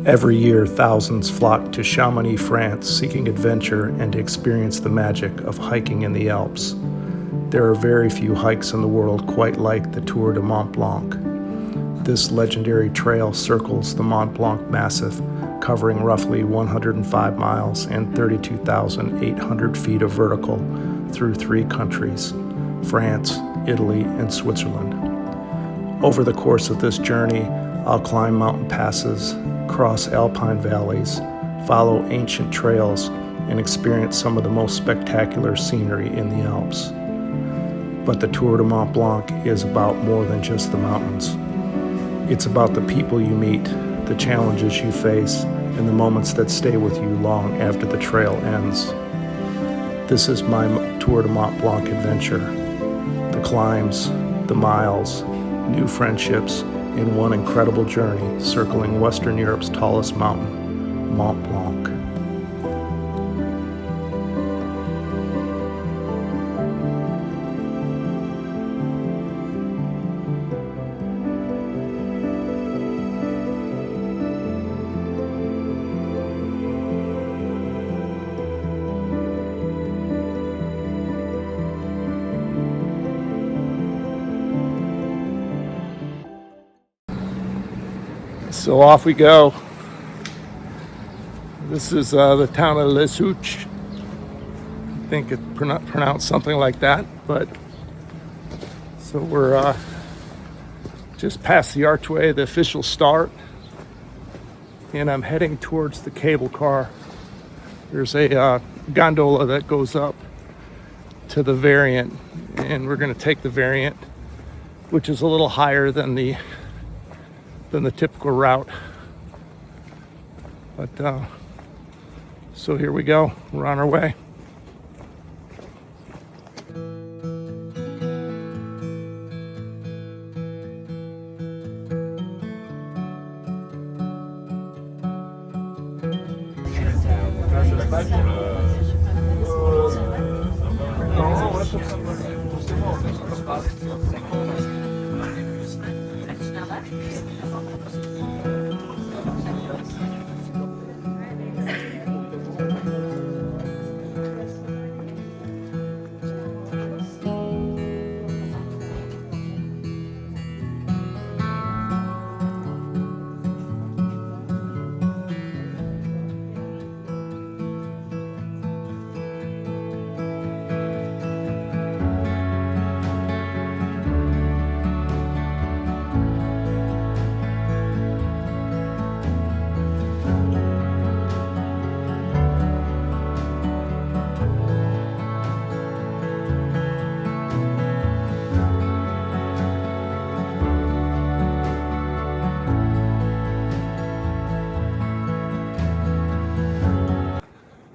Every year, thousands flock to Chamonix, France, seeking adventure and to experience the magic of hiking in the Alps. There are very few hikes in the world quite like the Tour du Mont Blanc. This legendary trail circles the Mont Blanc Massif, covering roughly 105 miles and 32,800 feet of vertical through 3 countries, France, Italy, and Switzerland. Over the course of this journey, I'll climb mountain passes, cross alpine valleys, follow ancient trails, and experience some of the most spectacular scenery in the Alps. But the Tour du Mont Blanc is about more than just the mountains. It's about the people you meet, the challenges you face, and the moments that stay with you long after the trail ends. This is my Tour du Mont Blanc adventure. The climbs, the miles, new friendships, and one incredible journey circling Western Europe's tallest mountain, Mont Blanc. So off we go. This is the town of Les Houches. I think it's pronounced something like that. But so we're just past the archway, the official start, and I'm heading towards the cable car. There's a gondola that goes up to the variant, and we're going to take the variant, which is a little higher than the typical route. But so here we go, we're on our way.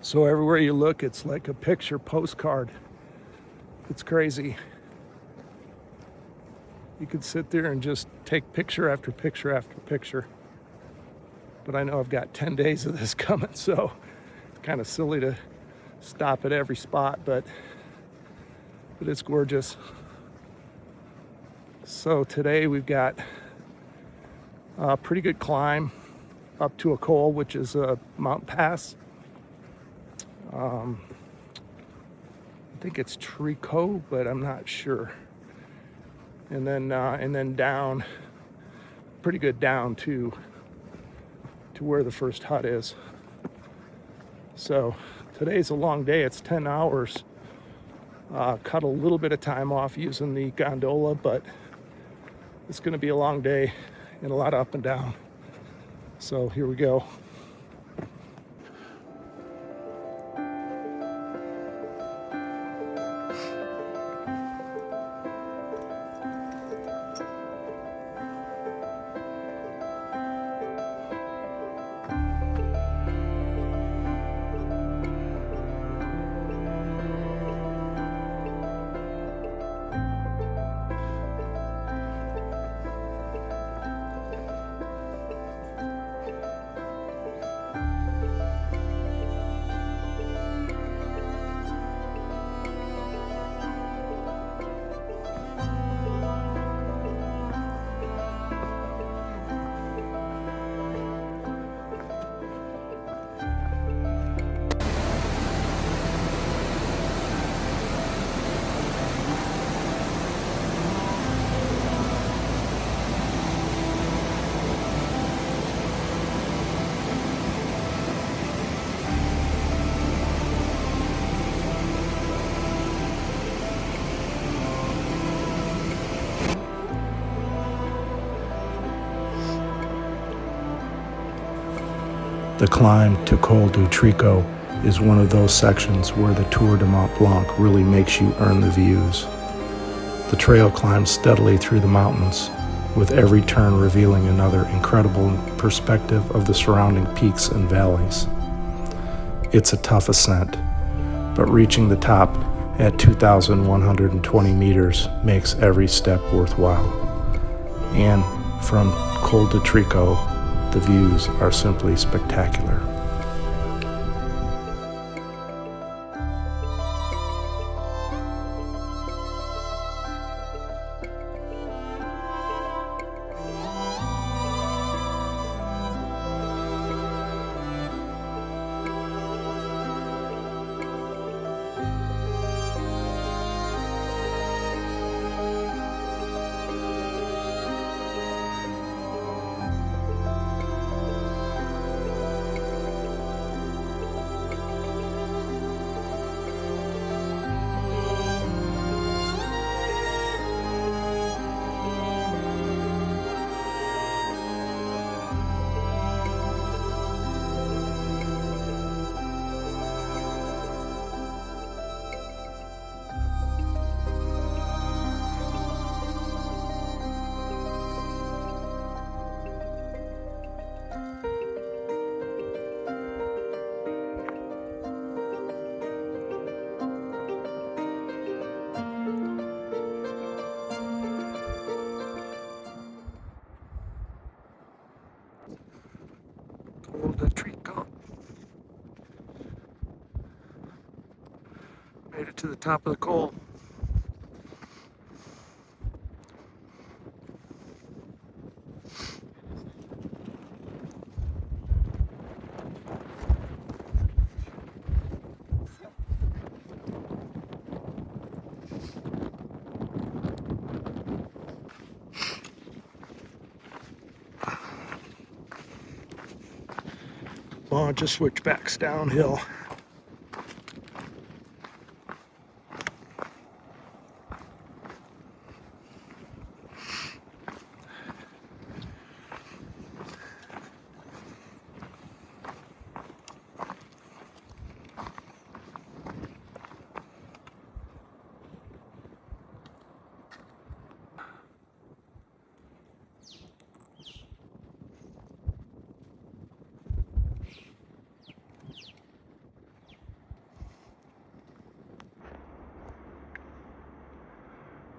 So everywhere you look, it's like a picture postcard. It's crazy. You could sit there and just take picture after picture after picture. But I know I've got 10 days of this coming, so it's kind of silly to stop at every spot, but it's gorgeous. So today we've got a pretty good climb up to a col, which is a mountain pass. I think it's Tricot, but I'm not sure. And then down, pretty good down to where the first hut is. So today's a long day. It's 10 hours. Cut a little bit of time off using the gondola, but it's going to be a long day and a lot of up and down. So here we go. The climb to Col du Tricot is one of those sections where the Tour de Mont Blanc really makes you earn the views. The trail climbs steadily through the mountains, with every turn revealing another incredible perspective of the surrounding peaks and valleys. It's a tough ascent, but reaching the top at 2,120 meters makes every step worthwhile. And from Col du Tricot, the views are simply spectacular. Col du Tricot. Made it to the top of the col. Well, just switchbacks downhill.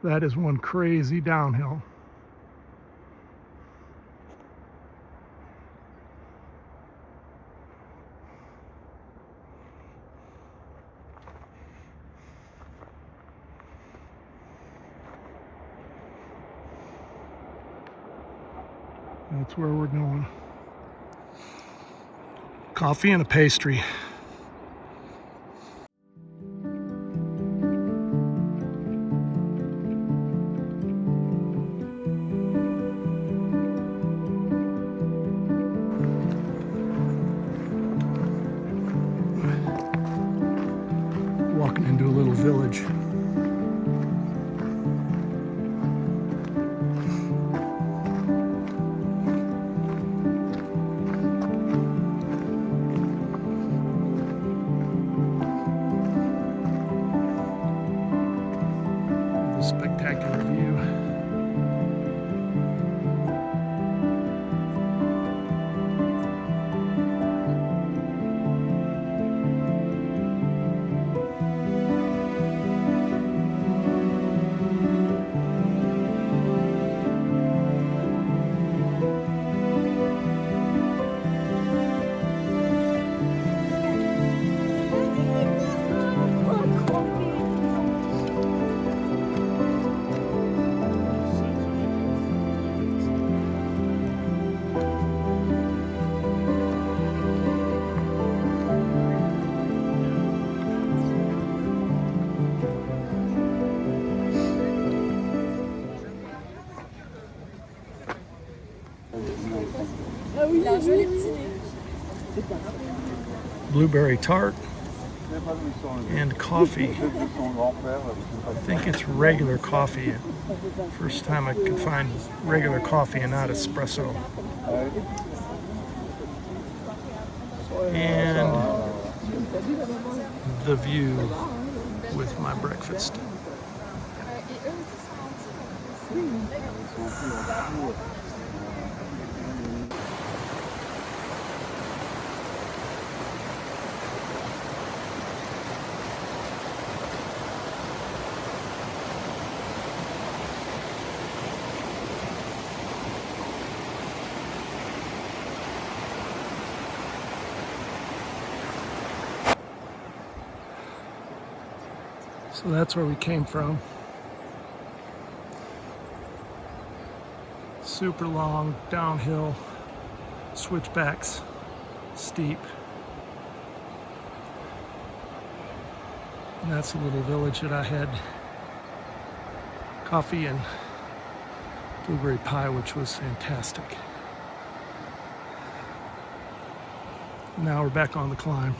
That is one crazy downhill. That's where we're going. Coffee and a pastry. Walking into a little village. The spectacular view. Blueberry tart and coffee. I think it's regular coffee. First time I could find regular coffee and not espresso. and the view with my breakfast. So that's where we came from. Super long, downhill, switchbacks, steep. And that's a little village that I had coffee and blueberry pie, which was fantastic. Now we're back on the climb.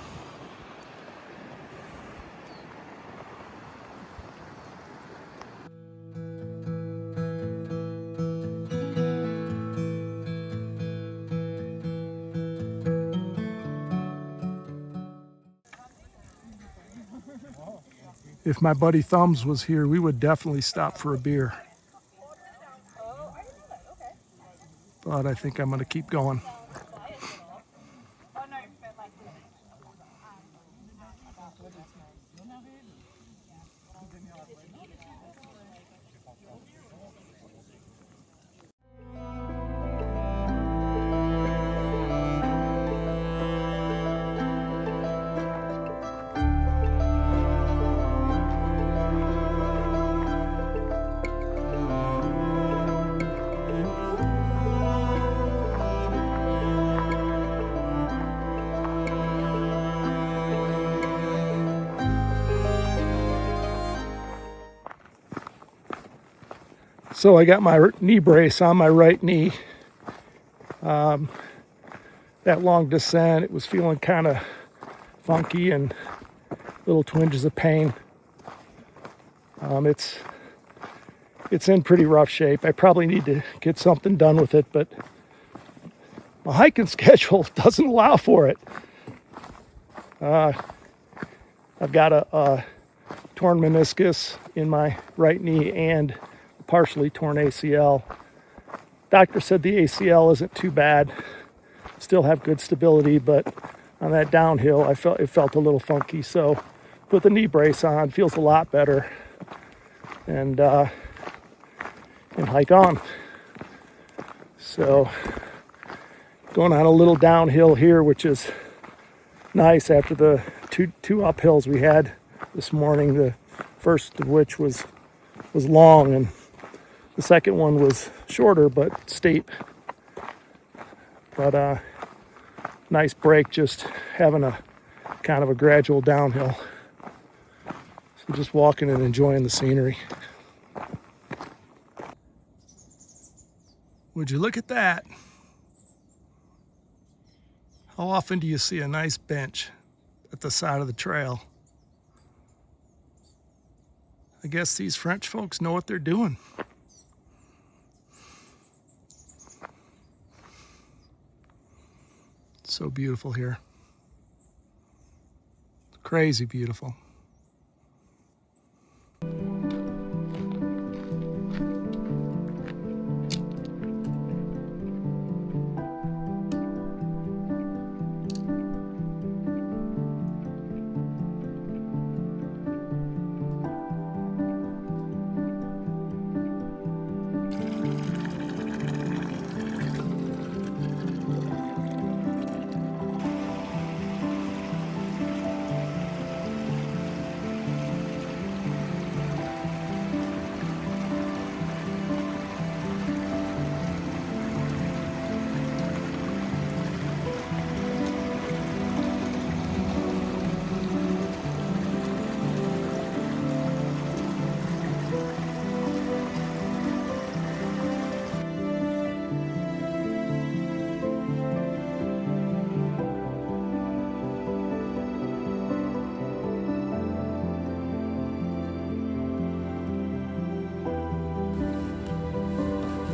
If my buddy Thumbs was here, we would definitely stop for a beer. But I think I'm going to keep going. So I got my knee brace on my right knee. That long descent, it was feeling kind of funky and little twinges of pain. It's in pretty rough shape. I probably need to get something done with it, but my hiking schedule doesn't allow for it. I've got a torn meniscus in my right knee and a partially torn ACL. Doctor said the ACL isn't too bad. Still have good stability, but on that downhill, it felt a little funky. So put the knee brace on, feels a lot better, and hike on. So going on a little downhill here, which is nice after the two uphills we had this morning. The first of which was long, and the second one was shorter but steep. But nice break, just having a kind of a gradual downhill. So just walking and enjoying the scenery. Would you look at that? How often do you see a nice bench at the side of the trail? I guess these French folks know what they're doing. So beautiful here. Crazy beautiful.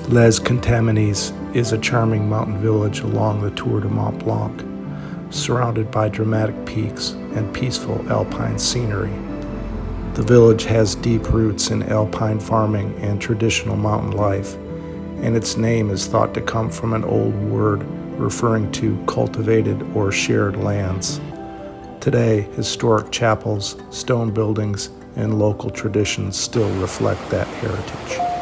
Les Contamines is a charming mountain village along the Tour du Mont Blanc. surrounded by dramatic peaks and peaceful alpine scenery. The village has deep roots in alpine farming and traditional mountain life, and its name is thought to come from an old word referring to cultivated or shared lands. Today, historic chapels, stone buildings, and local traditions still reflect that heritage.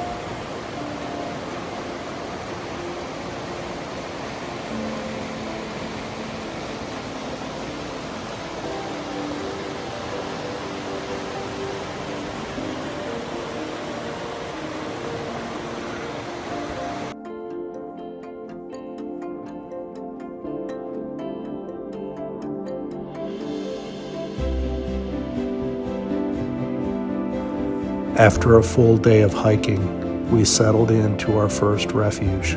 After a full day of hiking, we settled into our first refuge.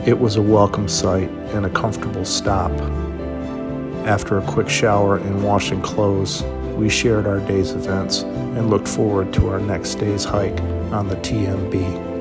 It was a welcome sight and a comfortable stop. After a quick shower and washing clothes, we shared our day's events and looked forward to our next day's hike on the TMB.